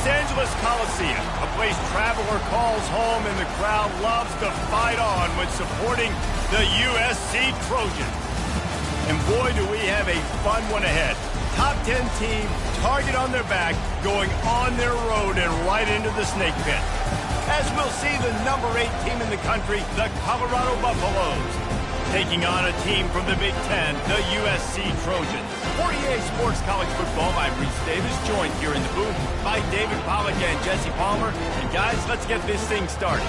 Los Angeles Coliseum, a place traveler calls home and the crowd loves to fight on when supporting the USC Trojans. And boy, do we have a fun one ahead. Top 10 team, target on their back, going on their road and right into the snake pit. As we'll see the number 8 team in the country, the Colorado Buffaloes, taking on a team from the Big Ten, the USC Trojans. For EA Sports College Football, I'm Reese Davis, joined here in the booth by David Pollack and Jesse Palmer. And guys, let's get this thing started.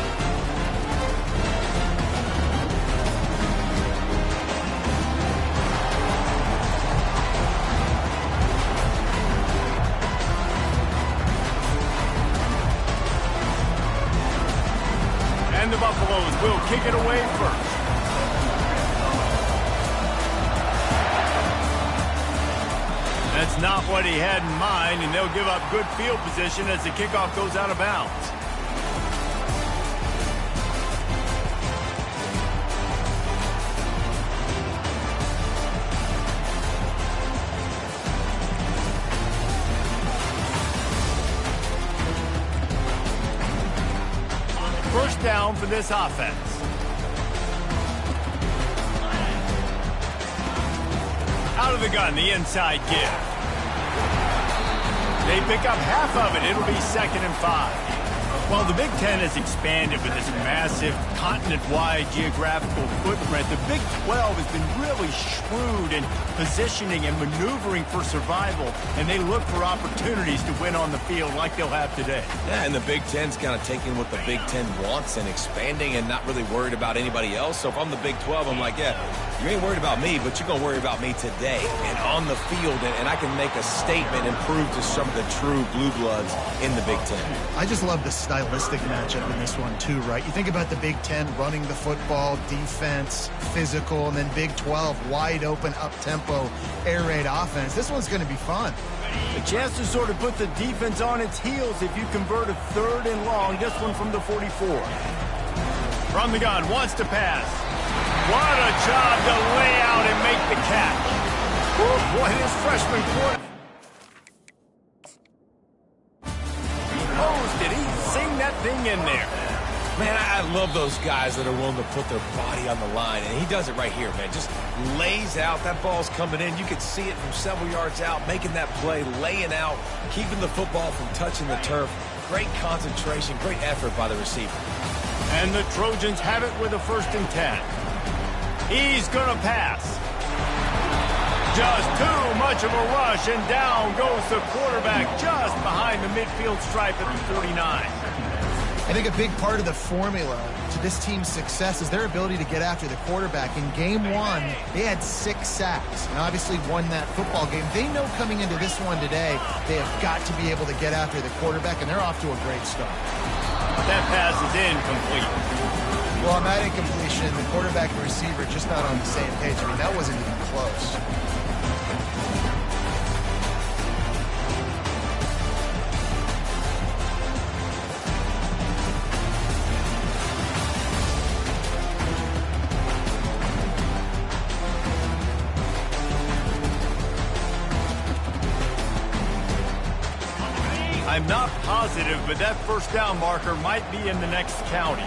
And the Buffaloes will kick it away first. That's not what he had in mind, and they'll give up good field position as the kickoff goes out of bounds. First down for this offense. Out of the gun, the inside give. They pick up half of it. It'll be 2nd and 5. Well, the Big Ten has expanded with this massive continent-wide geographical footprint. The Big 12 has been really shrewd in positioning and maneuvering for survival, and they look for opportunities to win on the field like they'll have today. Yeah, and the Big Ten's kind of taking what the Big Ten wants and expanding and not really worried about anybody else. So if I'm the Big 12, I'm like, yeah, you ain't worried about me, but you're going to worry about me today and on the field, and I can make a statement and prove to some of the true blue bloods in the Big Ten. I just love the stylistic matchup in this one too, right? You think about the Big Ten running the football, defense, physical, and then Big 12 wide open, up-tempo, air raid offense. This one's going to be fun. A chance to sort of put the defense on its heels if you convert a 3rd and long. This one from the 44. From the gun, wants to pass. What a job to lay out and make the catch. Woo, boy, this freshman quarterback. Did he sing that thing in there? Man, I love those guys that are willing to put their body on the line, and he does it right here, man. Just lays out. That ball's coming in. You can see it from several yards out, making that play, laying out, keeping the football from touching the turf. Great concentration, great effort by the receiver. And the Trojans have it with a 1st and 10. He's going to pass. Just too much of a rush, and down goes the quarterback just behind the midfield stripe at the 49. I think a big part of the formula to this team's success is their ability to get after the quarterback. In game 1, they had 6 sacks and obviously won that football game. They know coming into this one today, they have got to be able to get after the quarterback, and they're off to a great start. That pass is incomplete. Well, on that incompletion, the quarterback and receiver just not on the same page. I mean, that wasn't even close. I'm not positive, but that 1st down marker might be in the next county.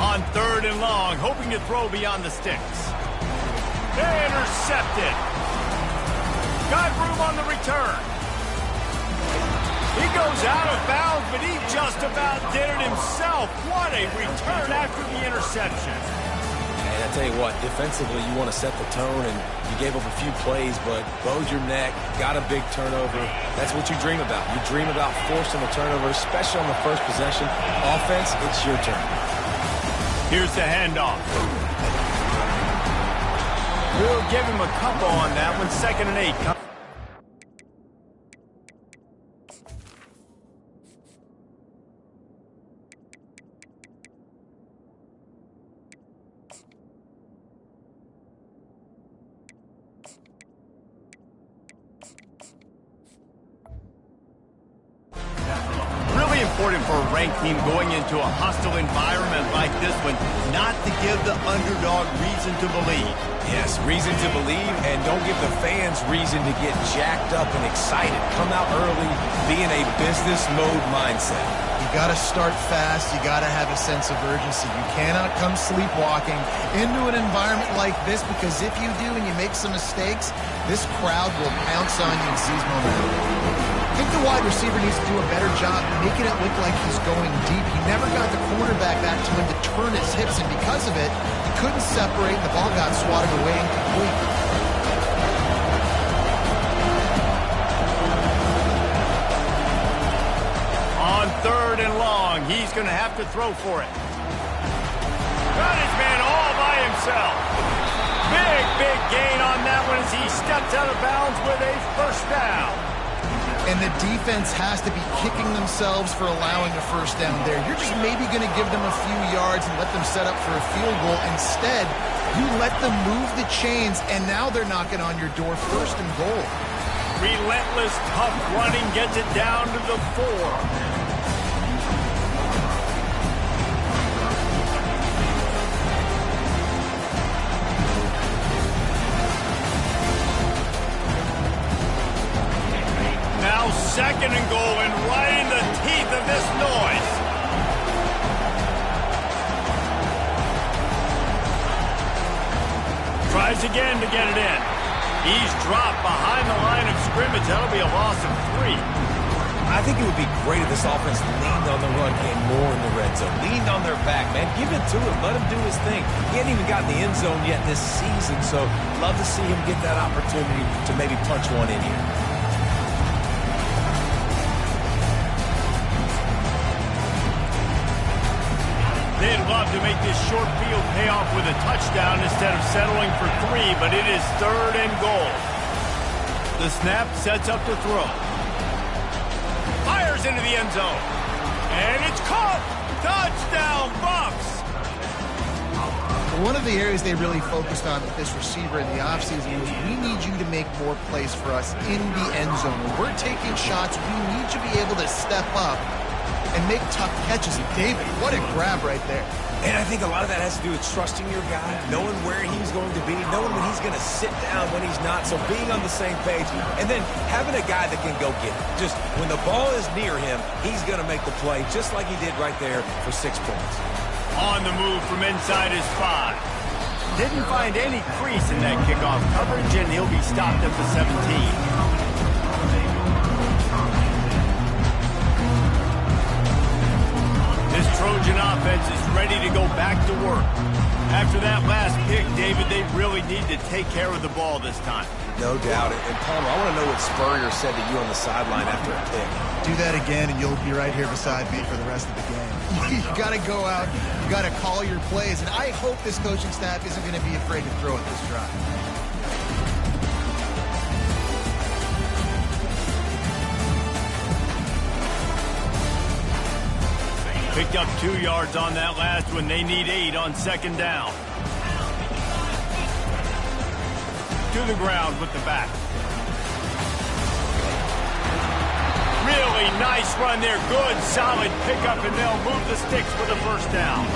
On 3rd and long, hoping to throw beyond the sticks. Intercepted. Got room on the return. He goes out of bounds, but he just about did it himself. What a return after the interception. And I tell you what, defensively, you want to set the tone, and you gave up a few plays, but bowed your neck, got a big turnover. That's what you dream about. You dream about forcing a turnover, especially on the 1st possession. Offense, it's your turn. Here's the handoff. We'll give him a couple on that one. 2nd and 8. important for a ranked team going into a hostile environment like this one not to give the underdog reason to believe. Yes, reason to believe, and don't give the fans reason to get jacked up and excited. Come out early, be in a business mode mindset. You got to start fast. You got to have a sense of urgency. You cannot come sleepwalking into an environment like this, because if you do and you make some mistakes, this crowd will pounce on you and seize momentum. I think the wide receiver needs to do a better job making it look like he's going deep. He never got the quarterback back to him to turn his hips, and because of it, he couldn't separate. The ball got swatted away incomplete. On 3rd and long, he's going to have to throw for it. Got his man all by himself. Big gain on that one as he steps out of bounds with a first down. And the defense has to be kicking themselves for allowing a first down there. You're just maybe going to give them a few yards and let them set up for a field goal. Instead, you let them move the chains, and now they're knocking on your door, 1st and goal. Relentless, tough running gets it down to the 4. Now 2nd and goal, and right in the teeth of this noise. Tries again to get it in. He's dropped behind the line of scrimmage. That'll be a loss of 3. I think it would be great if this offense leaned on the run game more in the red zone. Leaned on their back, man. Give it to him. Let him do his thing. He hasn't even gotten the end zone yet this season, so love to see him get that opportunity to maybe punch one in here. They'd love to make this short field pay off with a touchdown instead of settling for 3, but it is 3rd and goal. The snap sets up to throw. Fires into the end zone. And it's caught! Touchdown, Bucs! One of the areas they really focused on with this receiver in the offseason was, we need you to make more plays for us in the end zone. When we're taking shots, we need you to be able to step up and make tough catches. And David, what a grab right there. And I think a lot of that has to do with trusting your guy, knowing where he's going to be, knowing when he's going to sit down, when he's not, so being on the same page, and then having a guy that can go get it. Just when the ball is near him, he's going to make the play, just like he did right there for 6 points. On the move from inside his 5. Didn't find any crease in that kickoff coverage, and he'll be stopped at the 17. This Trojan offense is ready to go back to work. After that last pick, David, they really need to take care of the ball this time. No doubt. And Palmer, I want to know what Spurrier said to you on the sideline after a pick. Do that again, and you'll be right here beside me for the rest of the game. You got to go out. You got to call your plays. And I hope this coaching staff isn't going to be afraid to throw at this drive. Picked up 2 yards on that last one. They need 8 on 2nd down. To the ground with the back. Really nice run there. Good, solid pickup, and they'll move the sticks for the first down.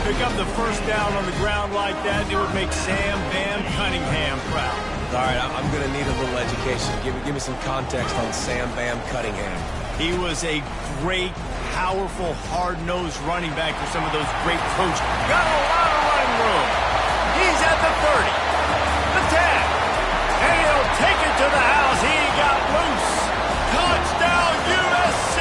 Pick up the first down on the ground like that, it would make Sam Bam Cunningham proud. All right, I'm going to need a little education. Give me some context on Sam Bam Cunningham. He was a great, powerful, hard-nosed running back for some of those great Trojans. Got a lot of running room. He's at the 30, the 10, and he'll take it to the house. He got loose. Touchdown, USC.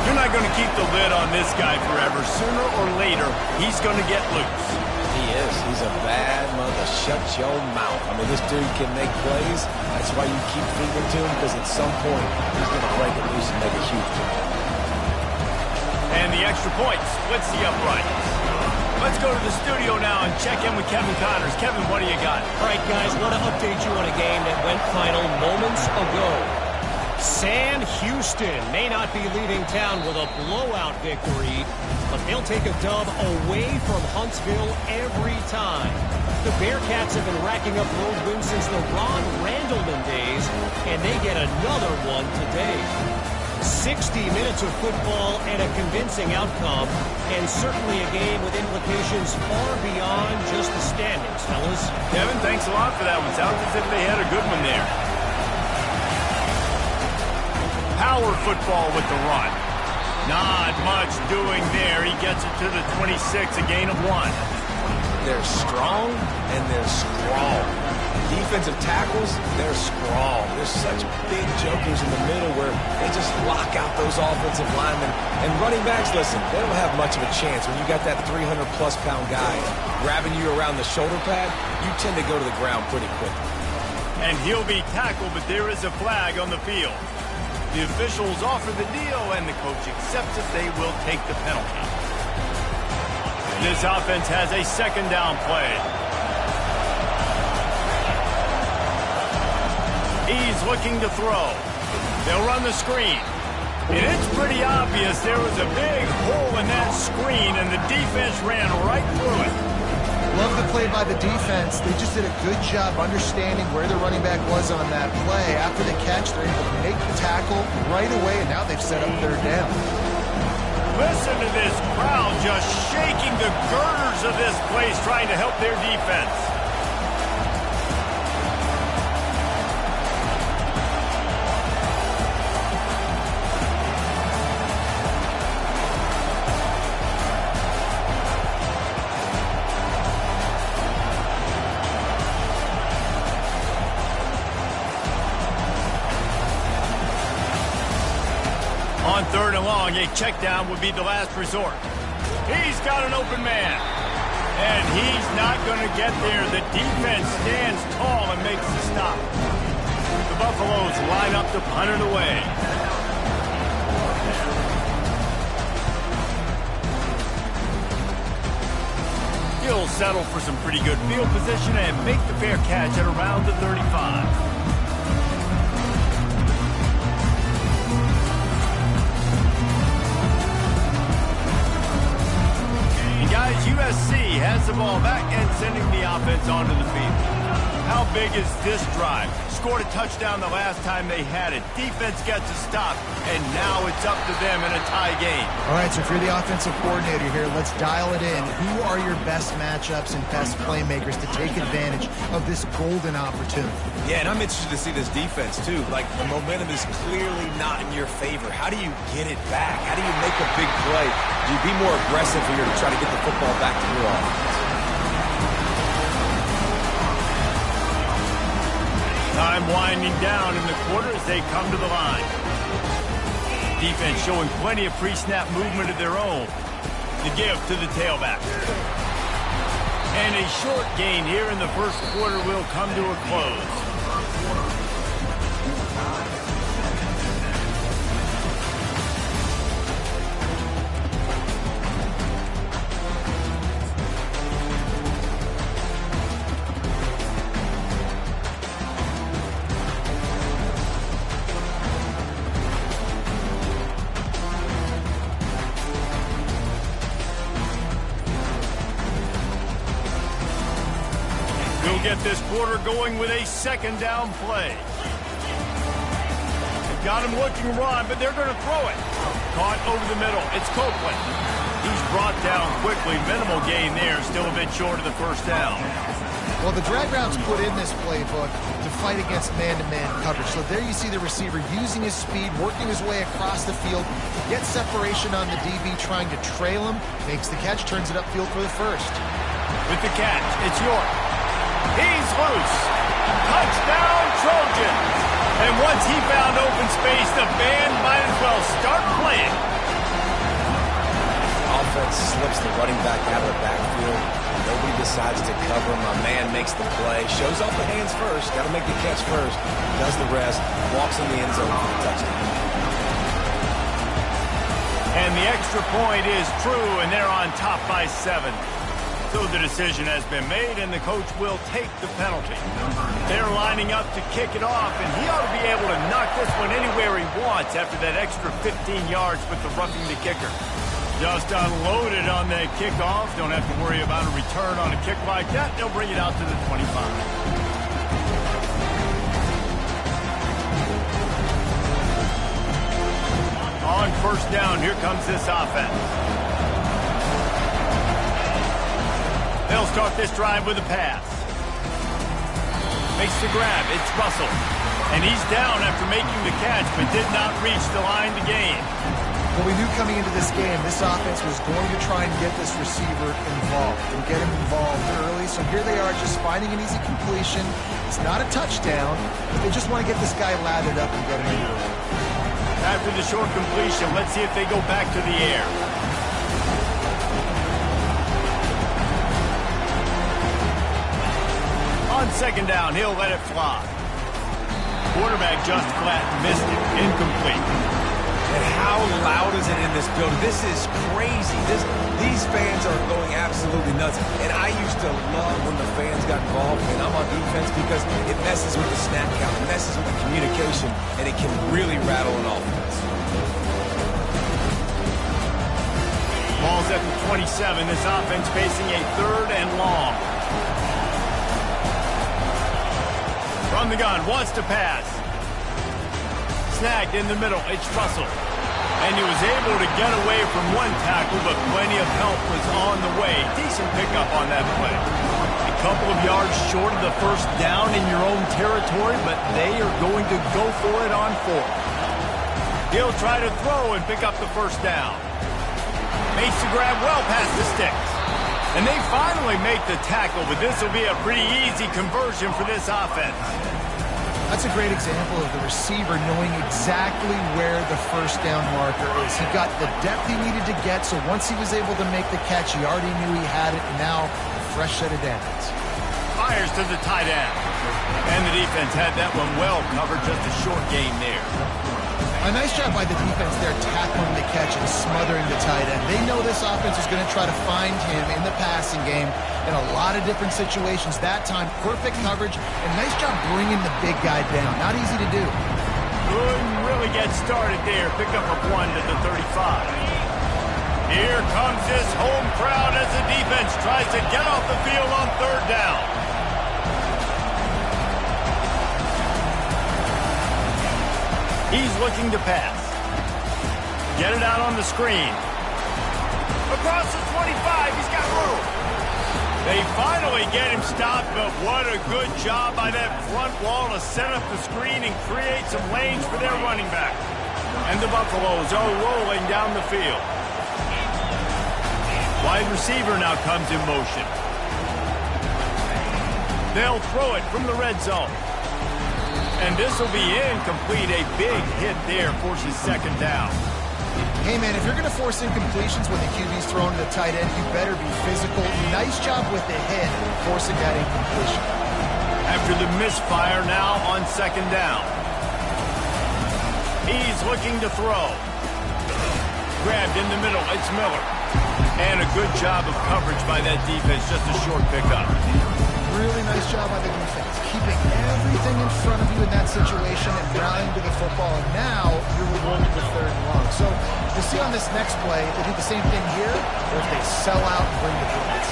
You're not going to keep the lid on this guy forever. Sooner or later, he's going to get loose. He is. He's a bad mother. Shut your mouth. I mean, this dude can make plays. That's why you keep feeding to him, because at some point, he's going to break it loose and make a huge play. And the extra point splits the uprights. Let's go to the studio now and check in with Kevin Connors. Kevin, what do you got? All right, guys, want to update you on a game that went final moments ago. Sam Houston may not be leaving town with a blowout victory, but they'll take a dub away from Huntsville every time. The Bearcats have been racking up road wins since the Ron Randleman days, and they get another one today. 60 minutes of football and a convincing outcome, and certainly a game with implications far beyond just the standings, fellas. Kevin, thanks a lot for that one. Sounds as if they had a good one there. Power football with the run. Not much doing there. He gets it to the 26, a gain of 1. They're strong and they're strong. Defensive tackles, they're strong. There's such big jokers in the middle where they just lock out those offensive linemen. And running backs, listen, they don't have much of a chance. When you got that 300-plus pound guy grabbing you around the shoulder pad, you tend to go to the ground pretty quickly. And he'll be tackled, but there is a flag on the field. The officials offer the deal, and the coach accepts it. They will take the penalty. This offense has a second down play. He's looking to throw. They'll run the screen. And it's pretty obvious there was a big hole in that screen, and the defense ran right through it. Love the play by the defense. They just did a good job understanding where the running back was on that play. After the catch, they're able to make the tackle right away, and now they've set up third down. Listen to this crowd just shaking the girders of this place, trying to help their defense. On third and long, a check down would be the last resort. He's got an open man. And he's not going to get there. The defense stands tall and makes the stop. The Buffaloes line up to punt it away. He'll settle for some pretty good field position and make the fair catch at around the 35. Guys, USC has the ball back and sending the offense onto the field. How big is this drive? Scored a touchdown the last time they had it. Defense gets a stop, and now it's up to them in a tie game. All right, so if you're the offensive coordinator here, let's dial it in. Who are your best matchups and best playmakers to take advantage of this golden opportunity? Yeah, and I'm interested to see this defense, too. Like, the momentum is clearly not in your favor. How do you get it back? How do you make a big play? Do you be more aggressive here to try to get the football back to your offense? Time winding down in the quarter as they come to the line. Defense showing plenty of pre-snap movement of their own. The give to the tailback. And a short gain here in the first quarter will come to a close. We'll get this quarter going with a second down play. They've got him looking run, but they're going to throw it. Caught over the middle. It's Copeland. He's brought down quickly. Minimal gain there. Still a bit short of the first down. Well, the drag routes put in this playbook to fight against man-to-man coverage. So there you see the receiver using his speed, working his way across the field, gets separation on the DB, trying to trail him, makes the catch, turns it upfield for the first. With the catch, it's York. He's loose. Touchdown, Trojans. And once he found open space, the band might as well start playing. Offense slips the running back out of the backfield. Nobody decides to cover him. My man makes the play. Shows off the hands first. Got to make the catch first. Does the rest. Walks in the end zone for the touchdown. And the extra point is true, and they're on top by 7. So the decision has been made, and the coach will take the penalty. They're lining up to kick it off, and he ought to be able to knock this one anywhere he wants after that extra 15 yards with the roughing the kicker. Just unloaded on the kickoff. Don't have to worry about a return on a kick like that. They'll bring it out to the 25. first down. Here comes this offense. They'll start this drive with a pass. Makes the grab. It's Russell. And he's down after making the catch, but did not reach the line to gain. Well, we knew coming into this game, this offense was going to try and get this receiver involved and get him involved early. So here they are just finding an easy completion. It's not a touchdown, but they just want to get this guy lathered up and get him into it. After the short completion, let's see if they go back to the air. On second down, he'll let it fly. Quarterback just flat missed it. Incomplete. And how loud is it in this building? This is crazy. These fans are going absolutely nuts. And I used to love when the fans got involved, and I'm on defense because it messes with the snap count, it messes with the communication, and it can really rattle an offense. Ball's at the 27. This offense facing a third and long. From the gun, wants to pass. Snagged in the middle. It's Russell. And he was able to get away from one tackle, but plenty of help was on the way. Decent pickup on that play. A couple of yards short of the first down in your own territory, but they are going to go for it on fourth. He'll try to throw and pick up the first down. Makes the grab well past the sticks. And they finally make the tackle, but this will be a pretty easy conversion for this offense. That's a great example of the receiver knowing exactly where the first down marker is. He got the depth he needed to get, so once he was able to make the catch, he already knew he had it, and now a fresh set of downs. Fires to the tight end. And the defense had that one well covered, just a short gain there. A nice job by the defense there tackling the catch and smothering the tight end. They know this offense is going to try to find him in the passing game in a lot of different situations. That time, perfect coverage, and nice job bringing the big guy down. Not easy to do. Couldn't really get started there. Pick up a 1 to the 35. Here comes this home crowd as the defense tries to get off the field on third down. He's looking to pass. Get it out on the screen. Across the 25, he's got room. They finally get him stopped, but what a good job by that front wall to set up the screen and create some lanes for their running back. And the Buffaloes are rolling down the field. Wide receiver now comes in motion. They'll throw it from the red zone. And this will be incomplete. A big hit there forces second down. Hey, man, if you're going to force incompletions when the QB's thrown to the tight end, you better be physical. Nice job with the hit, forcing that incompletion. After the misfire, now on second down. He's looking to throw. Grabbed in the middle. It's Miller. And a good job of coverage by that defense. Just a short pickup. Really nice job by the defense, keeping everything in front of you in that situation and rallying to the football. And now you're rewarded with third and long. So you'll see on this next play, if they do the same thing here, or if they sell out and bring the blitz.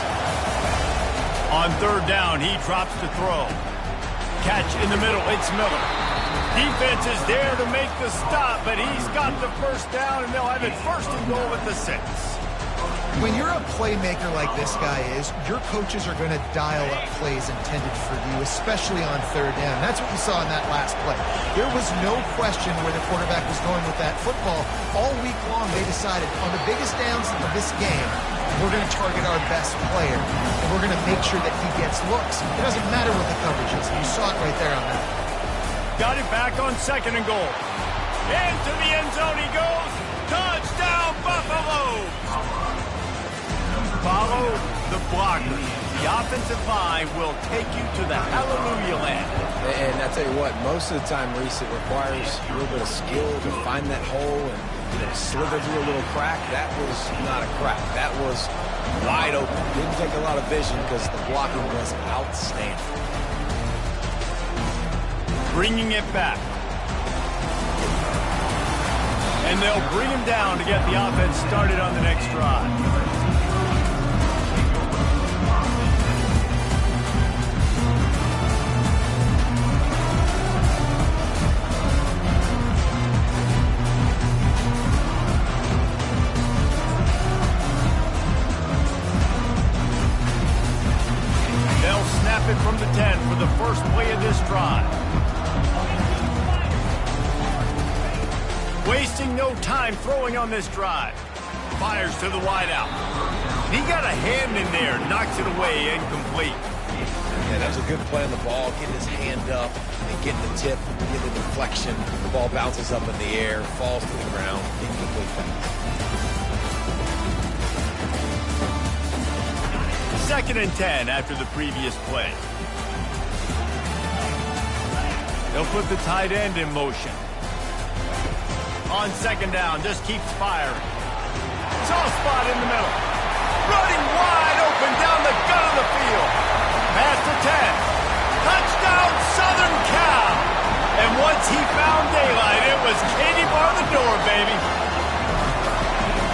On third down, he drops to throw. Catch in the middle. It's Miller. Defense is there to make the stop, but he's got the first down, and they'll have it first and goal at the 6. When you're a playmaker like this guy is, your coaches are going to dial up plays intended for you, especially on third down. That's what we saw in that last play. There was no question where the quarterback was going with that football. All week long, they decided on the biggest downs of this game, we're going to target our best player, and we're going to make sure that he gets looks. It doesn't matter what the coverage is. You saw it right there on that. Got it back on second and goal. Into the end zone he goes. Touchdown, Buffalo! Follow the blockers. The offensive line will take you to the hallelujah land. And I tell you what, most of the time, Reese, it requires a little bit of skill to find that hole and slither through a little crack. That was not a crack. That was wide open. Didn't take a lot of vision because the blocking was outstanding. Bringing it back. And they'll bring him down to get the offense started on the next drive. wasting no time throwing on this drive. Fires to the wideout. He got a hand in there, knocks it away, incomplete. Yeah, that was a good play on the ball, getting his hand up and getting the tip, getting the deflection. The ball bounces up in the air, falls to the ground, incomplete pass. 2nd and 10 after the previous play. They'll put the tight end in motion. On 2nd down, just keeps firing. Soft spot in the middle. Running wide open down the gut of the field. Pass to 10. Touchdown, Southern Cal. And once he found daylight, it was Katie bar the door, baby.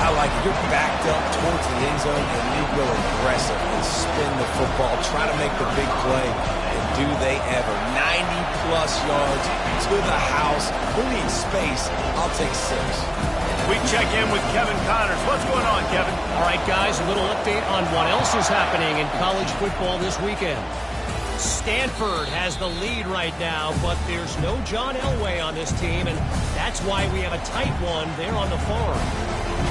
I like it. You're backed up towards the end zone, and you go aggressive and spin the football, try to make the big play, and do they ever. 90-plus yards to the house. Who needs space? I'll take 6. We check in with Kevin Connors. What's going on, Kevin? All right, guys, a little update on what else is happening in college football this weekend. Stanford has the lead right now, but there's no John Elway on this team, and that's why we have a tight one there on the farm.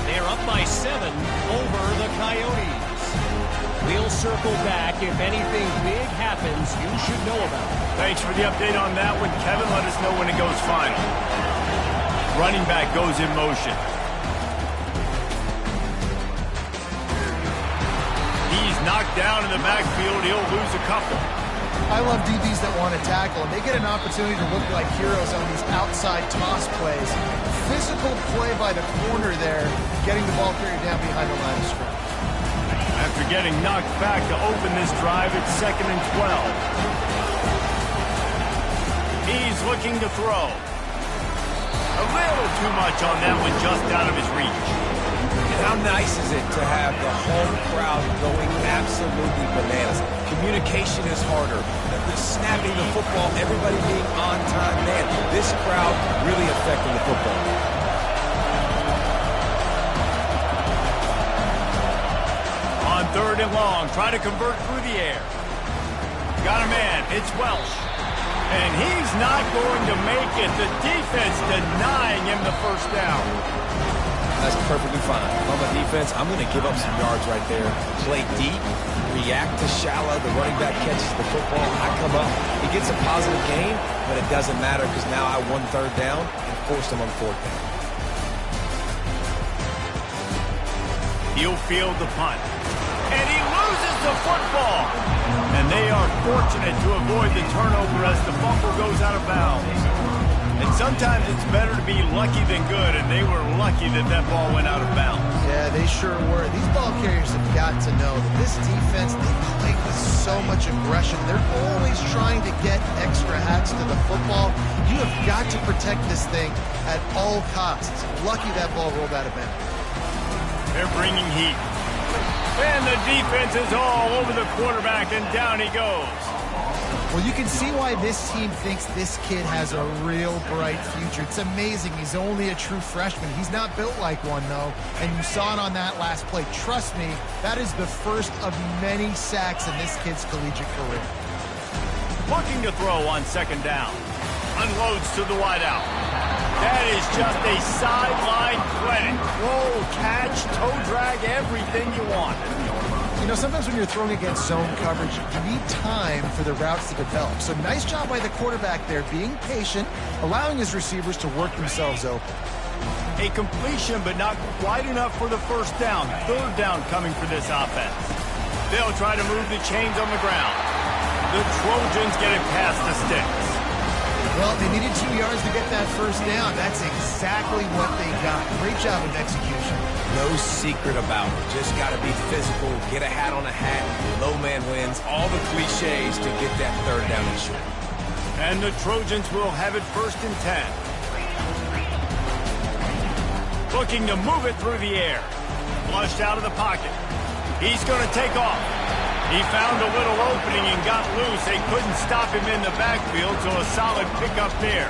They're up by 7 over the Coyotes. We'll circle back. If anything big happens, you should know about it. Thanks for the update on that one, Kevin. Let us know when it goes final. Running back goes in motion. He's knocked down in the backfield. He'll lose a couple. I love DBs that want to tackle, and they get an opportunity to look like heroes on these outside toss plays. Physical play by the corner there, getting the ball carried down behind the line of scrimmage. After getting knocked back to open this drive, it's 2nd and 12. He's looking to throw. A little too much on that one, just out of his reach. And how nice is it to have the home crowd going absolutely bananas? Communication is harder. Snapping the football, everybody being on time. Man, this crowd really affecting the football. On 3rd and long, try to convert through the air. Got a man, it's Welsh. And he's not going to make it. The defense denying him the first down. That's perfectly fine. If I'm a defense, I'm going to give up some yards right there. Play deep, react to shallow. The running back catches the football. I come up. He gets a positive gain, but it doesn't matter because now I won 3rd down and forced him on 4th down. He'll field the punt. And he loses the football. And they are fortunate to avoid the turnover as the fumble goes out of bounds. And sometimes it's better to be lucky than good, and they were lucky that that ball went out of bounds. Yeah, they sure were. These ball carriers have got to know that this defense, they play with so much aggression. They're always trying to get extra hats to the football. You have got to protect this thing at all costs. Lucky that ball rolled out of bounds. They're bringing heat. And the defense is all over the quarterback, and down he goes. Well, you can see why this team thinks this kid has a real bright future. It's amazing. He's only a true freshman. He's not built like one, though. And you saw it on that last play. Trust me, that is the first of many sacks in this kid's collegiate career. Looking to throw on 2nd down. Unloads to the wideout. That is just a sideline credit. Roll, catch, toe drag, everything you want. You know, sometimes when you're throwing against zone coverage, you need time for the routes to develop. So nice job by the quarterback there, being patient, allowing his receivers to work themselves open. A completion, but not quite enough for the 1st down. 3rd down coming for this offense. They'll try to move the chains on the ground. The Trojans get it past the sticks. Well, they needed 2 yards to get that 1st down. That's exactly what they got. Great job of execution. No secret about it. Just got to be physical, get a hat on a hat, low man wins, all the cliches to get that 3rd down and short. And the Trojans will have it 1st and 10. Looking to move it through the air. Flushed out of the pocket. He's going to take off. He found a little opening and got loose. They couldn't stop him in the backfield, so a solid pickup there.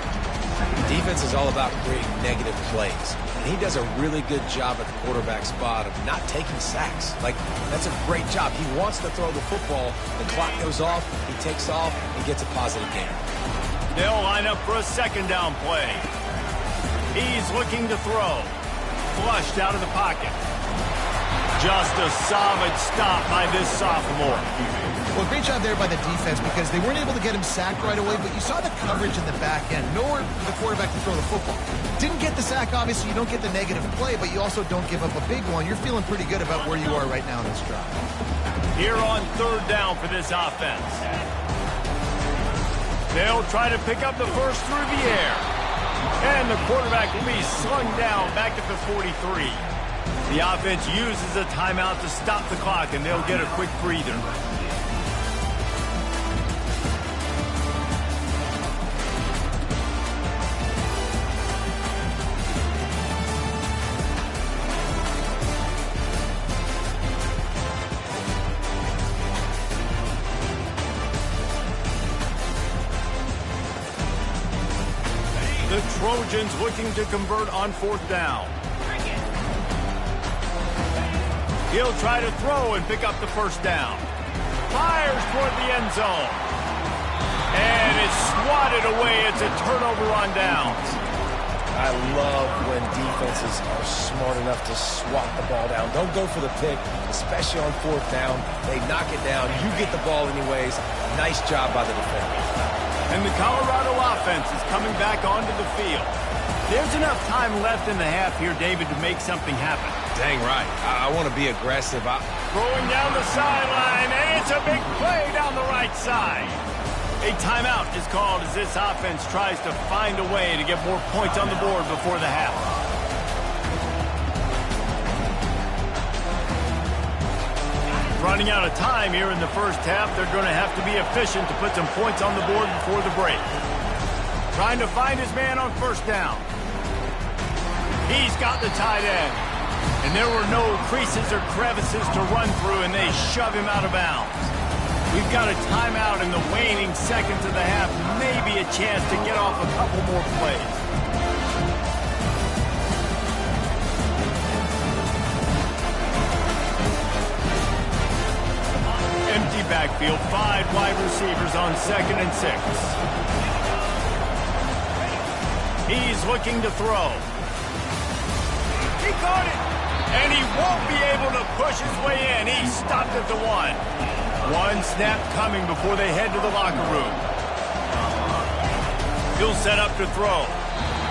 Defense is all about creating negative plays. And he does a really good job at the quarterback spot of not taking sacks. Like, that's a great job. He wants to throw the football. The clock goes off. He takes off and gets a positive gain. They'll line up for a 2nd down play. He's looking to throw. Flushed out of the pocket. Just a solid stop by this sophomore. Well, great job there by the defense because they weren't able to get him sacked right away, but you saw the coverage in the back end. Nowhere for the quarterback to throw the football. Didn't get the sack, obviously. You don't get the negative play, but you also don't give up a big one. You're feeling pretty good about where you are right now in this drive. Here on third down for this offense. They'll try to pick up the first through the air. And the quarterback will be slung down back at the 43. The offense uses a timeout to stop the clock, and they'll get a quick breather. The Trojans looking to convert on fourth down. He'll try to throw and pick up the first down. Fires toward the end zone. And it's swatted away. It's a turnover on downs. I love when defenses are smart enough to swat the ball down. Don't go for the pick, especially on fourth down. They knock it down. You get the ball anyways. Nice job by the defender. And the Colorado offense is coming back onto the field. There's enough time left in the half here, David, to make something happen. Dang right. I want to be aggressive. Throwing down the sideline, and it's a big play down the right side. A timeout is called as this offense tries to find a way to get more points on the board before the half. Running out of time here in the first half, they're going to have to be efficient to put some points on the board before the break. Trying to find his man on first down. He's got the tight end. And there were no creases or crevices to run through, and they shove him out of bounds. We've got a timeout in the waning seconds of the half. Maybe a chance to get off a couple more plays. Empty backfield, 5 wide receivers on 2nd and 6. He's looking to throw. He caught it, and he won't be able to push his way in. He stopped at the 1. One snap coming before they head to the locker room. He'll set up to throw.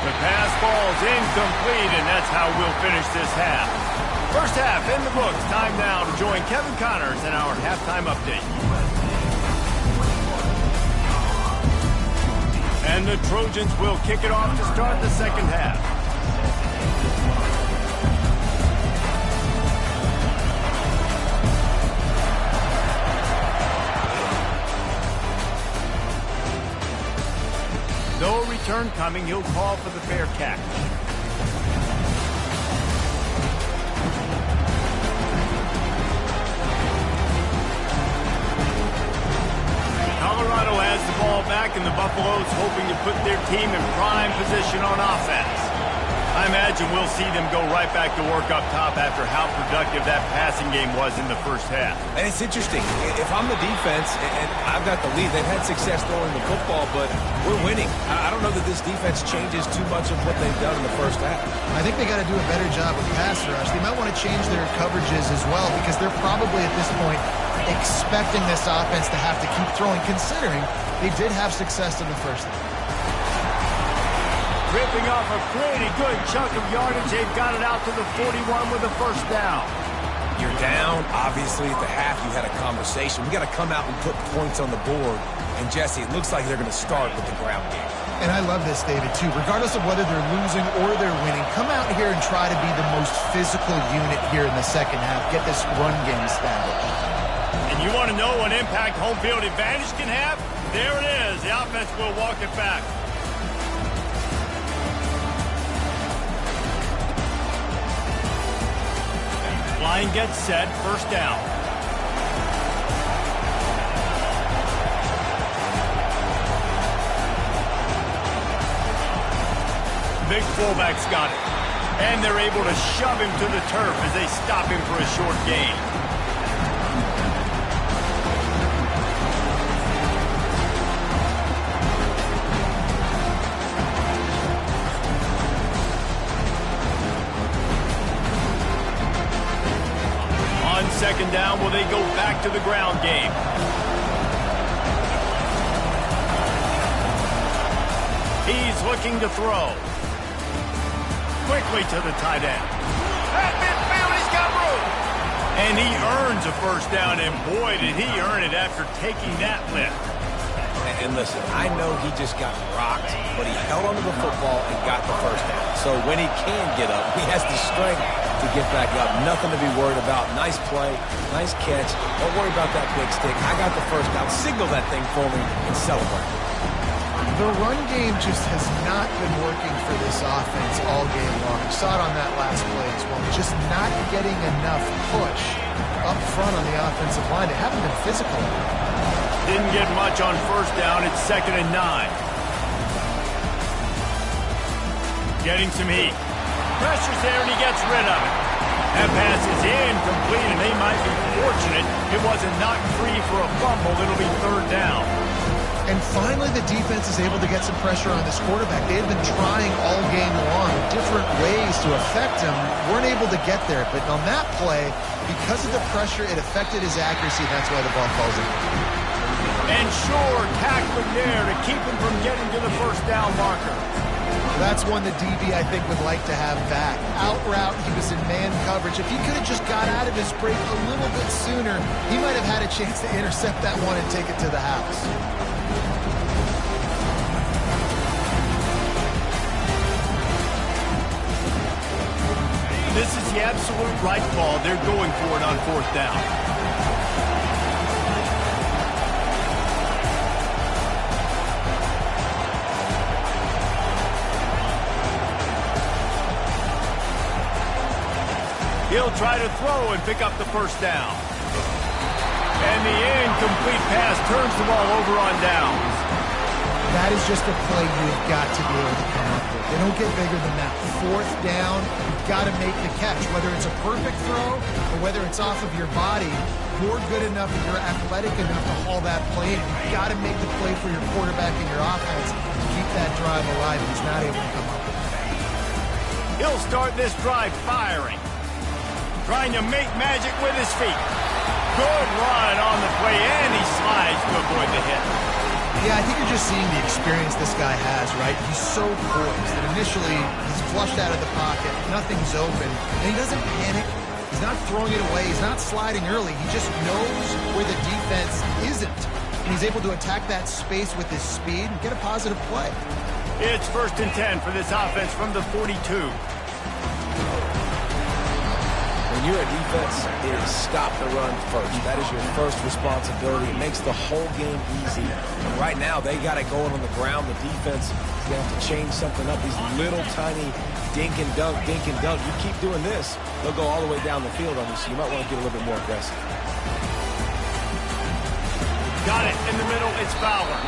The pass ball's incomplete, and that's how we'll finish this half. First half in the books. Time now to join Kevin Connors in our halftime update. And the Trojans will kick it off to start the second half. No return coming. He'll call for the fair catch. Colorado has the ball back, and the Buffaloes hoping to put their team in prime position on offense. I imagine we'll see them go right back to work up top after how productive that passing game was in the first half. And it's interesting. If I'm the defense and I've got the lead, they've had success throwing the football, but we're winning. I don't know that this defense changes too much of what they've done in the first half. I think they got to do a better job with pass rush. They might want to change their coverages as well because they're probably at this point expecting this offense to have to keep throwing, considering they did have success in the first half. Ripping off a pretty good chunk of yardage. They've got it out to the 41 with a first down. You're down. Obviously, at the half, you had a conversation. We got to come out and put points on the board. And, Jesse, it looks like they're going to start with the ground game. And I love this, David, too. Regardless of whether they're losing or they're winning, come out here and try to be the most physical unit here in the second half. Get this run game established. And you want to know what impact home field advantage can have? There it is. The offense will walk it back. Line gets set, first down. Big fullback's got it. And they're able to shove him to the turf as they stop him for a short gain. second down, will they go back to the ground game? He's looking to throw. Quickly to the tight end. At midfield, he's got room. And he earns a first down, and boy, did he earn it after taking that lift. And listen, I know he just got rocked, but he held onto the football and got the first down. So when he can get up, he has the strength to get back up. Nothing to be worried about. Nice play, nice catch. Don't worry about that big stick. I got the first down. Signal that thing for me and celebrate. The run game just has not been working for this offense all game long. We saw it on that last play as well. Just not getting enough push up front on the offensive line. They haven't been physical. Didn't get much on first down. It's 2nd and 9. Getting some heat. Pressure's there, and he gets rid of it. That pass is incomplete, and they might be fortunate it wasn't knocked free for a fumble. It'll be 3rd down. And finally, the defense is able to get some pressure on this quarterback. They had been trying all game long different ways to affect him. Weren't able to get there. But on that play, because of the pressure, it affected his accuracy. That's why the ball falls in. And sure, tackling there to keep him from getting to the first down marker. That's one the DB, I think, would like to have back. Out route, he was in man coverage. If he could have just got out of his break a little bit sooner, he might have had a chance to intercept that one and take it to the house. This is the absolute right call. They're going for it on 4th down. He'll try to throw and pick up the first down. And the incomplete pass turns the ball over on downs. That is just a play you've got to be able to come up with. They don't get bigger than that. 4th down, you've got to make the catch. Whether it's a perfect throw or whether it's off of your body, you're good enough and you're athletic enough to haul that play in. You've got to make the play for your quarterback and your offense to keep that drive alive. He's not able to come up with it. He'll start this drive firing. Trying to make magic with his feet. Good run on the play, and he slides to avoid the hit. Yeah, I think you're just seeing the experience this guy has, right? He's so poised that initially he's flushed out of the pocket, nothing's open, and he doesn't panic. He's not throwing it away. He's not sliding early. He just knows where the defense isn't, and he's able to attack that space with his speed and get a positive play. It's 1st and 10 for this offense from the 42. When you're a defense, it is stop the run first. That is your first responsibility. It makes the whole game easy. And right now, they got it going on the ground. The defense is going to have to change something up. These little tiny dink and dunk, dink and dunk. You keep doing this, they'll go all the way down the field on you, so you might want to get a little bit more aggressive. Got it in the middle. It's Fowler.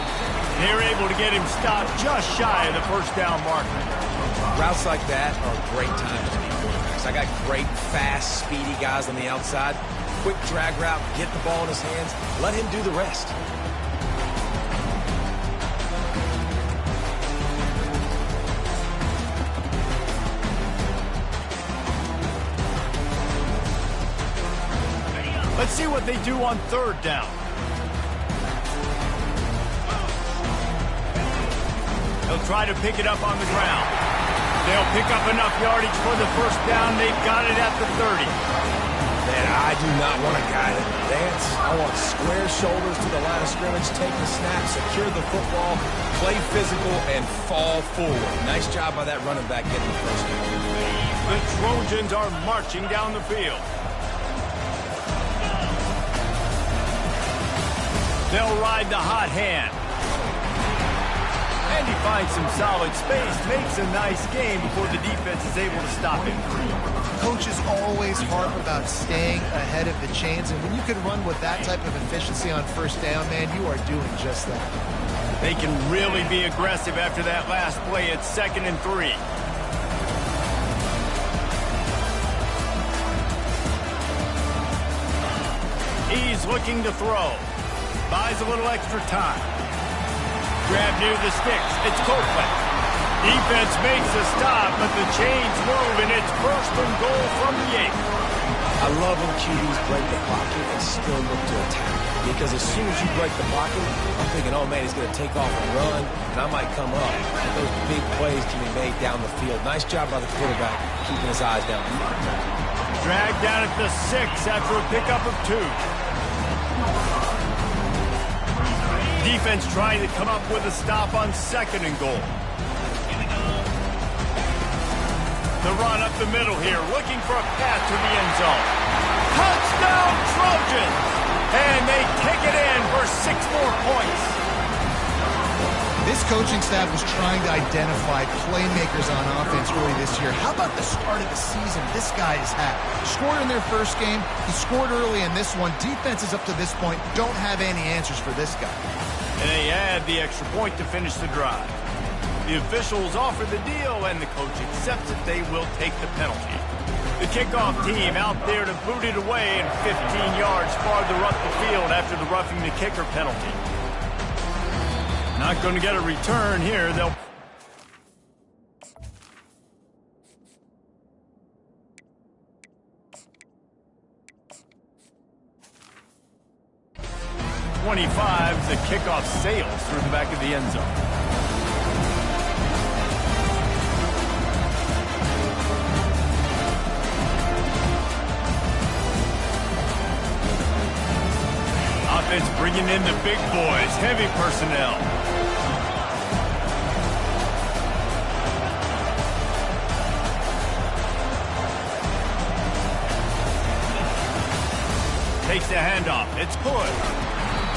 They're able to get him stopped just shy of the first down marker. Routes like that are great times to be quarterbacks. I got great, fast, speedy guys on the outside. Quick drag route, get the ball in his hands, let him do the rest. Let's see what they do on 3rd down. They'll try to pick it up on the ground. They'll pick up enough yardage for the first down. They've got it at the 30. Man, I do not want to guide it. Dance. I want square shoulders to the line of scrimmage, take the snap, secure the football, play physical, and fall forward. Nice job by that running back getting the first down. The Trojans are marching down the field. They'll ride the hot hand. And he finds some solid space, makes a nice game before the defense is able to stop him. Coaches always harp about staying ahead of the chains, and when you can run with that type of efficiency on first down, man, you are doing just that. They can really be aggressive after that last play. It's 2nd and 3. He's looking to throw. Buys a little extra time. Grab near the sticks. It's Copeland. Defense makes a stop, but the chains move, and it's 1st and goal from the 8. I love when QBs break the pocket and still look to attack. Because as soon as you break the pocket, I'm thinking, oh man, he's going to take off and run, and I might come up. And those big plays can be made down the field. Nice job by the quarterback, keeping his eyes down the field. Dragged down at the 6 after a pickup of 2. Defense trying to come up with a stop on 2nd and goal. The run up the middle here, looking for a path to the end zone. Touchdown Trojans! And they kick it in for 6 more points. This coaching staff was trying to identify playmakers on offense early this year. How about the start of the season this guy has had? Scored in their first game. He scored early in this one. Defenses up to this point don't have any answers for this guy. And they add the extra point to finish the drive. The officials offer the deal, and the coach accepts that they will take the penalty. The kickoff team out there to boot it away and 15 yards farther up the field after the roughing the kicker penalty. Not going to get a return here. They'll... The kickoff sails through the back of the end zone. Offense bringing in the big boys, heavy personnel. Takes the handoff. It's Hood.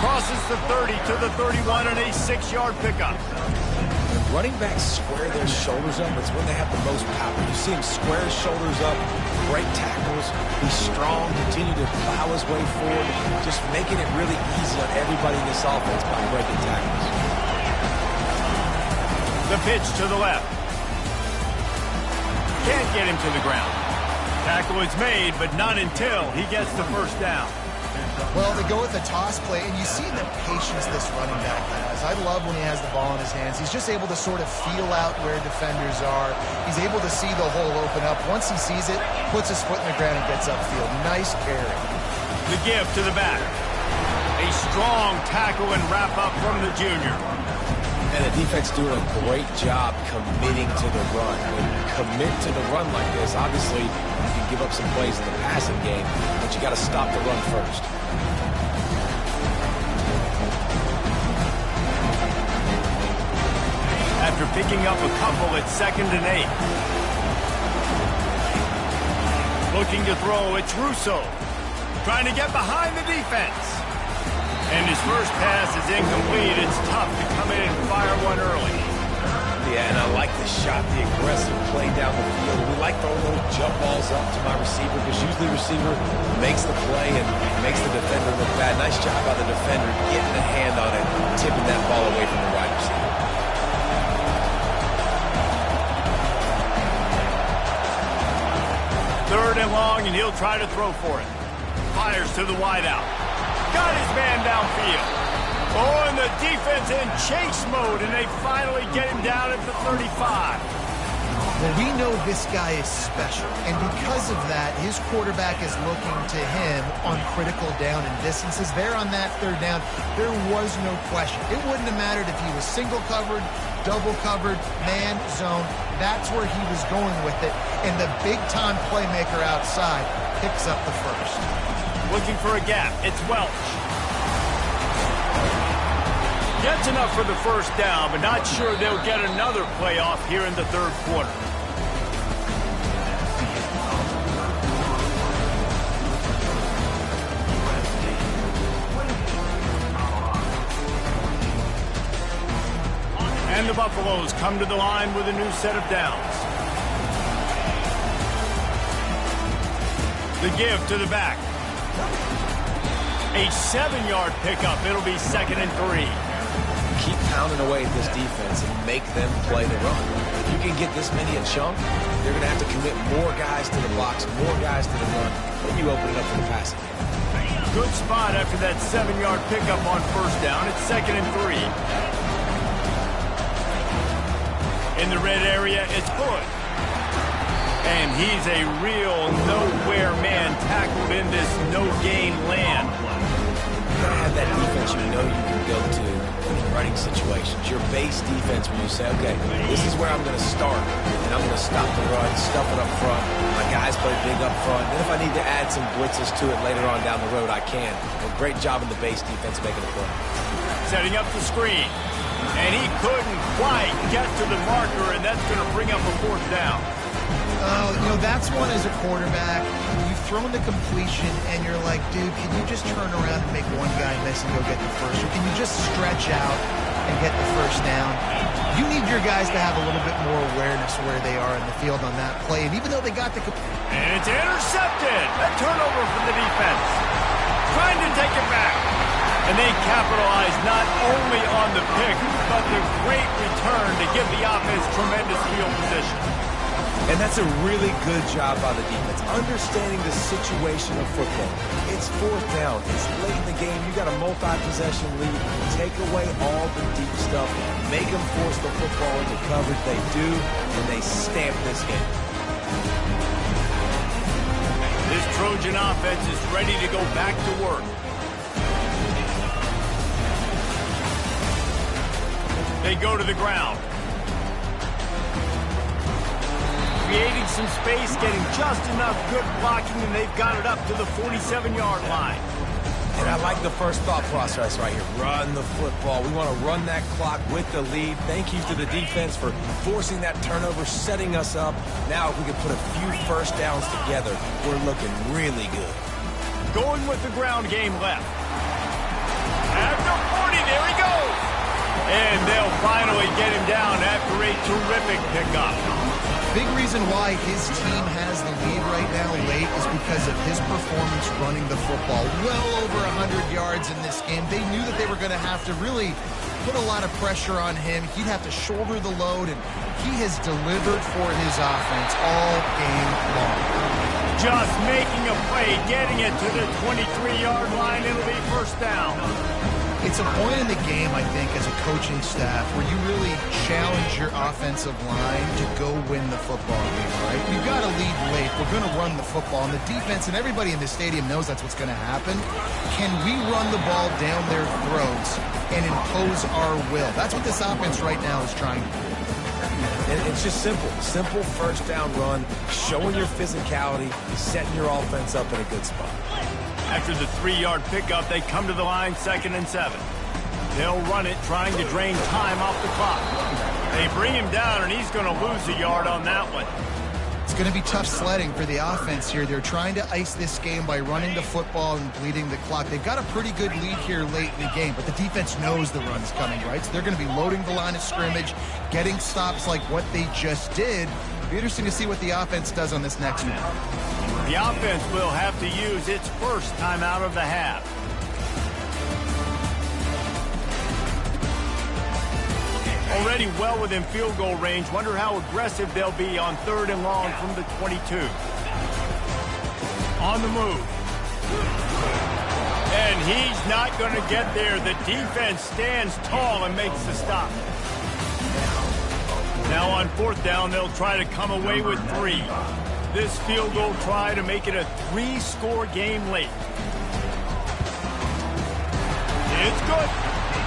Crosses the 30 to the 31 and a 6-yard pickup. When running backs square their shoulders up, it's when they have the most power. You see him square his shoulders up, break tackles, be strong, continue to plow his way forward, just making it really easy on everybody in this offense by breaking tackles. The pitch to the left. Can't get him to the ground. Tackle is made, but not until he gets the first down. Well, they go with the toss play, and you see the patience this running back has. I love when he has the ball in his hands. He's just able to sort of feel out where defenders are. He's able to see the hole open up. Once he sees it, puts his foot in the ground and gets upfield. Nice carry. The give to the back. A strong tackle and wrap up from the junior. And the defense doing a great job committing to the run. When you commit to the run like this, obviously you can give up some plays in the passing game, but you got to stop the run first. After picking up a couple at 2nd and 8. Looking to throw, it's Russo. Trying to get behind the defense. And his first pass is incomplete. It's tough to come in and fire one early. Yeah, and I like the shot, the aggressive play down the field. We like throwing little jump balls up to my receiver because usually the receiver makes the play and makes the defender look bad. Nice job by the defender getting a hand on it, tipping that ball away from the wide receiver. Third and long, and he'll try to throw for it. Fires to the wideout. Got his man downfield. Oh, and the defense in chase mode, and they finally get him down at the 35. Well, we know this guy is special, and because of that, his quarterback is looking to him on critical down and distances. There on that 3rd down, there was no question. It wouldn't have mattered if he was single covered, double covered, man, zone. That's where he was going with it, and the big-time playmaker outside picks up the first. Looking for a gap. It's Welch. Gets enough for the first down, but not sure they'll get another play off here in the 3rd quarter. And the Buffaloes come to the line with a new set of downs. The give to the back. A 7-yard pickup. It'll be 2nd and 3. Keep pounding away at this defense and make them play the run. If you can get this many a chunk, they're going to have to commit more guys to the box, more guys to the run, then you open it up for the passing game. Good spot after that 7-yard pickup on first down. It's 2nd and 3. In the red area, it's Hood. And he's a real nowhere man tackled in this no-gain land. You gotta have that defense you know you can go to in running situations. Your base defense where you say, okay, this is where I'm going to start, and I'm going to stop the run, stuff it up front. My guys play big up front. Then if I need to add some blitzes to it later on down the road, I can. But great job in the base defense making a play. Setting up the screen. And he couldn't quite get to the marker, and that's going to bring up a fourth down. That's one as a quarterback. You've thrown the completion, and you're like, dude, can you just turn around and make one guy miss and go get the first? Or can you just stretch out and get the first down? You need your guys to have a little bit more awareness where they are in the field on that play. And even though they got the... And it's intercepted. A turnover from the defense. Trying to take it back. And they capitalize not only on the pick, but the great return to give the offense tremendous field position. And that's a really good job by the defense, understanding the situation of football. It's fourth down. It's late in the game. You got a multi-possession lead. Take away all the deep stuff. Make them force the football into coverage. They do, and they stamp this game. This Trojan offense is ready to go back to work. They go to the ground. Creating some space, getting just enough good blocking, and they've got it up to the 47-yard line. And I like the first thought process right here. Run the football. We want to run that clock with the lead. Thank you to the defense for forcing that turnover, setting us up. Now if we can put a few first downs together, we're looking really good. Going with the ground game left. At the 40, there he goes. And they'll finally get him down after a terrific pickup. Big reason why his team has the lead right now late is because of his performance running the football. Well over 100 yards in this game. They knew that they were going to have to really put a lot of pressure on him. He'd have to shoulder the load, and he has delivered for his offense all game long. Just making a play, getting it to the 23-yard line. It'll be first down. It's a point in the game, I think, as a coaching staff where you really challenge your offensive line to go win the football game, right? You've got to lead late. We're going to run the football. And the defense and everybody in the stadium knows that's what's going to happen. Can we run the ball down their throats and impose our will? That's what this offense right now is trying to do. And it's just simple. Simple first down run, showing your physicality, setting your offense up in a good spot. After the 3-yard pickup, they come to the line, 2nd and 7. They'll run it, trying to drain time off the clock. They bring him down, and he's going to lose a yard on that one. It's going to be tough sledding for the offense here. They're trying to ice this game by running the football and bleeding the clock. They've got a pretty good lead here late in the game, but the defense knows the run's coming, right? So they're going to be loading the line of scrimmage, getting stops like what they just did. It'll be interesting to see what the offense does on this next one. The offense will have to use its first timeout of the half. Already well within field goal range. Wonder how aggressive they'll be on 3rd and long from the 22. On the move. And he's not going to get there. The defense stands tall and makes the stop. Now on 4th down, they'll try to come away with 3. This field goal try to make it a 3-score game late. It's good.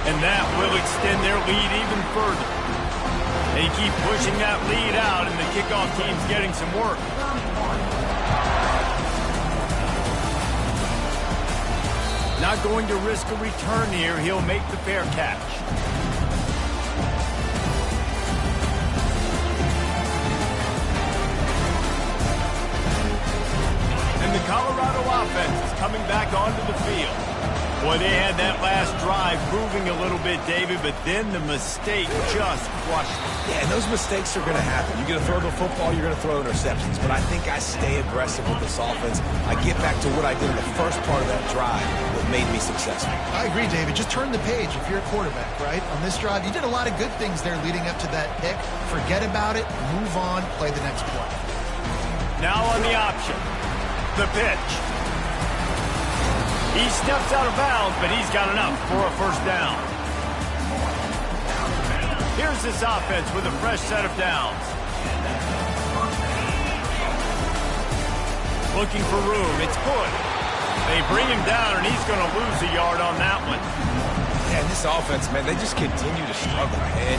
And that will extend their lead even further. They keep pushing that lead out, and the kickoff team's getting some work. Not going to risk a return here. He'll make the fair catch. And the Colorado offense is coming back onto the field. Boy, they had that last drive moving a little bit, David, but then the mistake just crushed them. Yeah, and those mistakes are going to happen. You're going to throw the football, you're going to throw interceptions. But I think I stay aggressive with this offense. I get back to what I did in the first part of that drive that made me successful. I agree, David. Just turn the page if you're a quarterback, right? On this drive, you did a lot of good things there leading up to that pick. Forget about it, move on, play the next play. Now on the option. The pitch. He steps out of bounds, but he's got enough for a first down. Here's this offense with a fresh set of downs. looking for room. It's good. They bring him down, and he's going to lose a yard on that one. Yeah, and this offense, man, they just continue to struggle. And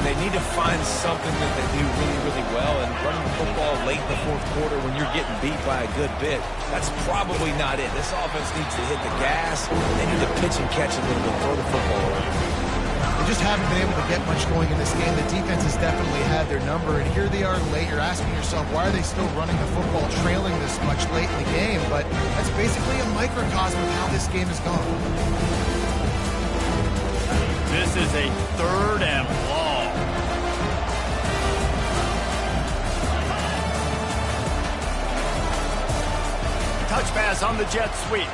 they need to find something that they do really, really well. And running the football late in the fourth quarter when you're getting beat by a good bit, that's probably not it. This offense needs to hit the gas. They need to pitch and catch a little bit, throw the football around. They just haven't been able to get much going in this game. The defense has definitely had their number, and here they are late. You're asking yourself, why are they still running the football, trailing this much late in the game? But that's basically a microcosm of how this game has gone. This is a 3rd and long. Touch pass on the jet sweep.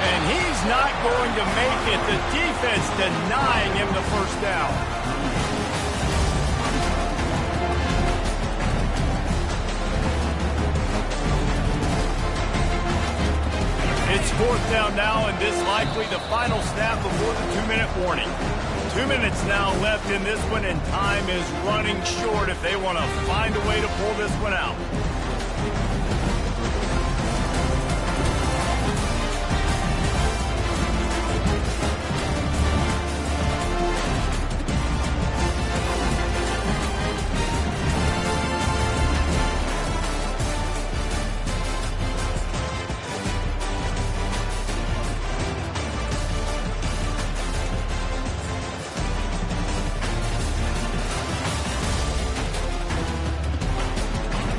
And he's not going to make it. The defense denying him the first down. It's 4th down now, and this likely the final snap before the 2-minute warning. 2 minutes now left in this one, and time is running short if they want to find a way to pull this one out.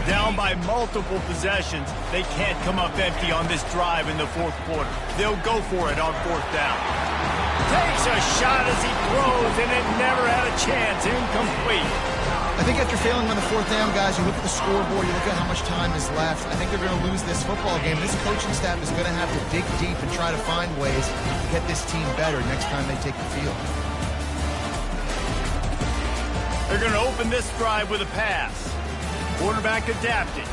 Down by multiple possessions, they can't come up empty on this drive in the 4th quarter. They'll go for it on 4th down. Takes a shot as he throws, and it never had a chance. Incomplete. I think after failing on the 4th down, guys, you look at the scoreboard, you look at how much time is left. I think they're going to lose this football game. This coaching staff is going to have to dig deep and try to find ways to get this team better next time they take the field. They're going to open this drive with a pass. Quarterback adapting.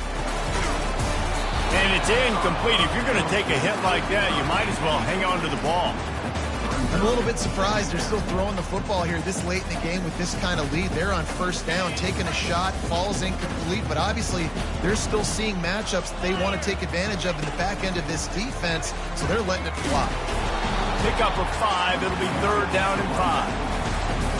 And it's incomplete. If you're going to take a hit like that, you might as well hang on to the ball. I'm a little bit surprised they're still throwing the football here this late in the game with this kind of lead. They're on 1st down, taking a shot, falls incomplete, but obviously they're still seeing matchups that they want to take advantage of in the back end of this defense, so they're letting it fly. Pick up a 5. It'll be 3rd down and 5.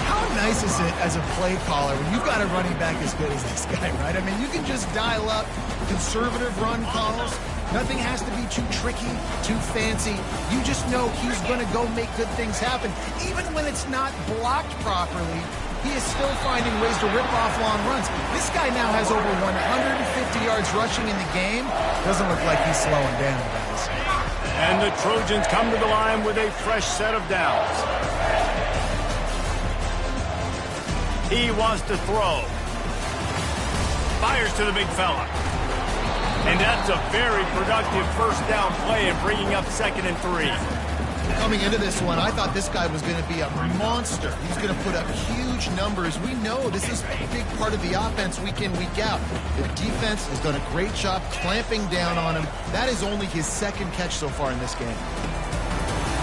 How nice is it as a play caller when you've got a running back as good as this guy, right? I mean, you can just dial up conservative run calls. Nothing has to be too tricky, too fancy. You just know he's going to go make good things happen. Even when it's not blocked properly, he is still finding ways to rip off long runs. This guy now has over 150 yards rushing in the game. Doesn't look like he's slowing down, guys. And the Trojans come to the line with a fresh set of downs. He wants to throw. Fires to the big fella. And that's a very productive 1st down play and bringing up 2nd and 3. Coming into this one, I thought this guy was going to be a monster. He's going to put up huge numbers. We know this is a big part of the offense week in, week out. The defense has done a great job clamping down on him. That is only his 2nd catch so far in this game.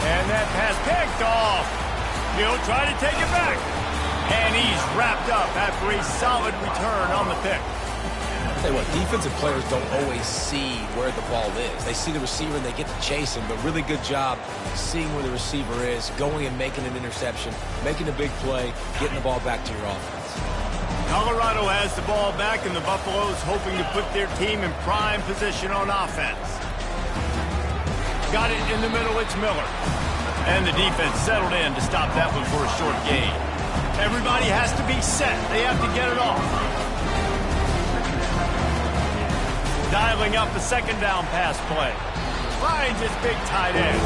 And that pass picked off. He'll try to take it back. And he's wrapped up after a solid return on the pick. I'll tell you what, defensive players don't always see where the ball is. They see the receiver and they get to chase him, but really good job seeing where the receiver is, going and making an interception, making a big play, getting the ball back to your offense. Colorado has the ball back, and the Buffaloes hoping to put their team in prime position on offense. Got it in the middle, it's Miller. And the defense settled in to stop that one for a short gain. Everybody has to be set. They have to get it off. Dialing up the 2nd down pass play. Finds his big tight end.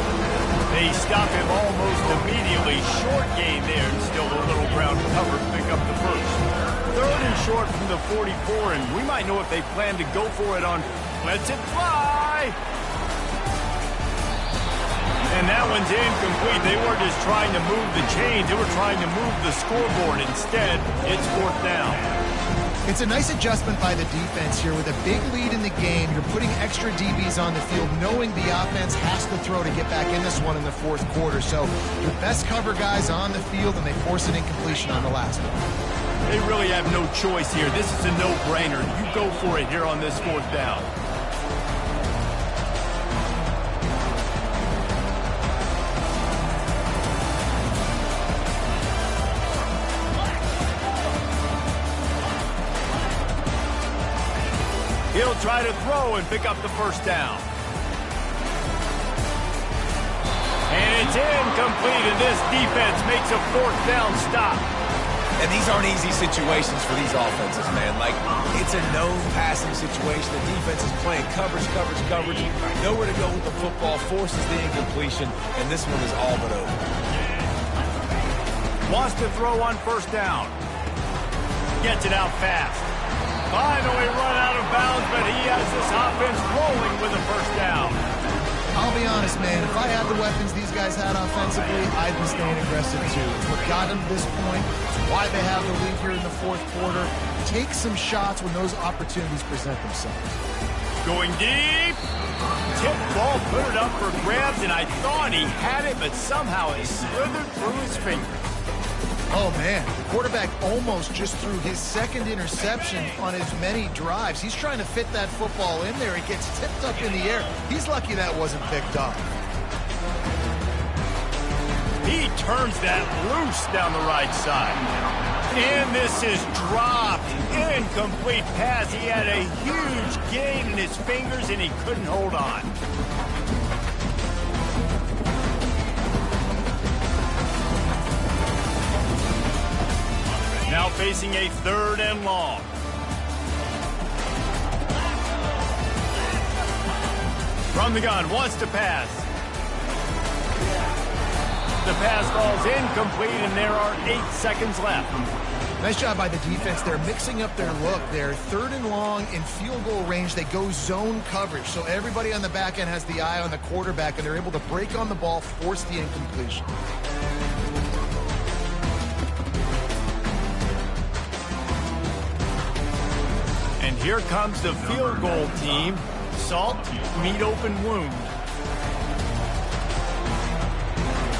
They stop him almost immediately. Short gain there, and still a little ground cover to pick up the 1st. 3rd and short from the 44, and we might know if they plan to go for it on Let's It Fly. And that one's incomplete. They weren't just trying to move the chains. They were trying to move the scoreboard. Instead, it's 4th down. It's a nice adjustment by the defense here. With a big lead in the game, you're putting extra DBs on the field, knowing the offense has to throw to get back in this one in the 4th quarter. So your best cover guys on the field, and they force an incompletion on the last one. They really have no choice here. This is a no-brainer. You go for it here on this fourth down. He'll try to throw and pick up the first down. And it's incomplete, and this defense makes a fourth down stop. And these aren't easy situations for these offenses, man. Like, it's a known passing situation. The defense is playing coverage. Nowhere to go with the football, forces the incompletion, and this one is all but over. Wants to throw on first down. Gets it out fast. Finally run out of bounds, but he has this offense rolling with a first down. I'll be honest, man. If I had the weapons these guys had offensively, I'd be staying aggressive too. It's what got them to this point. It's why they have the lead here in the fourth quarter. Take some shots when those opportunities present themselves. Going deep. Tip ball, put it up for grabs, and I thought he had it, but somehow it slithered through his fingers. Oh, man, the quarterback almost just threw his second interception on as many drives. He's trying to fit that football in there. It gets tipped up in the air. He's lucky that wasn't picked up. He turns that loose down the right side. And this is dropped. Incomplete pass. He had a huge gain in his fingers, and he couldn't hold on. Now facing a third and long. From the gun, wants to pass. The pass falls incomplete, and there are 8 seconds left. Nice job by the defense. They're mixing up their look. They're third and long in field goal range. They go zone coverage, so everybody on the back end has the eye on the quarterback, and they're able to break on the ball, force the incompletion. Here comes the field goal team. Salt, meat open wound.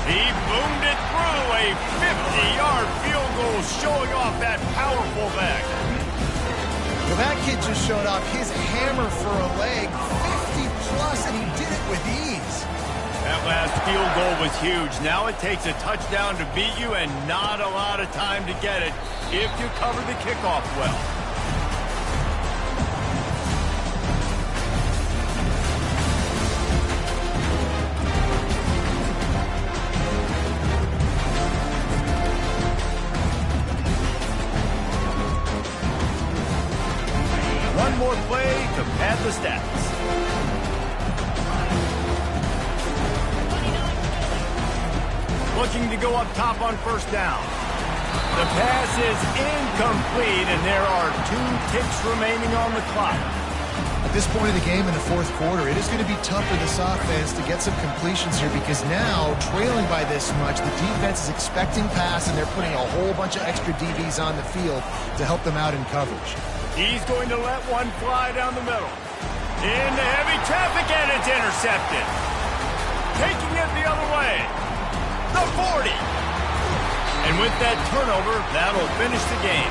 He boomed it through a 50-yard field goal, showing off that powerful back. Well, that kid just showed off his hammer for a leg, 50-plus, and he did it with ease. That last field goal was huge. Now it takes a touchdown to beat you and not a lot of time to get it if you cover the kickoff well. One more play to pad the stats. Looking to go up top on first down. The pass is incomplete, and there are 2 ticks remaining on the clock. At this point of the game in the fourth quarter, it is going to be tough for this offense to get some completions here because now, trailing by this much, the defense is expecting pass, and they're putting a whole bunch of extra DBs on the field to help them out in coverage. He's going to let one fly down the middle. Into heavy traffic, and it's intercepted. Taking it the other way. The 40. And with that turnover, that'll finish the game.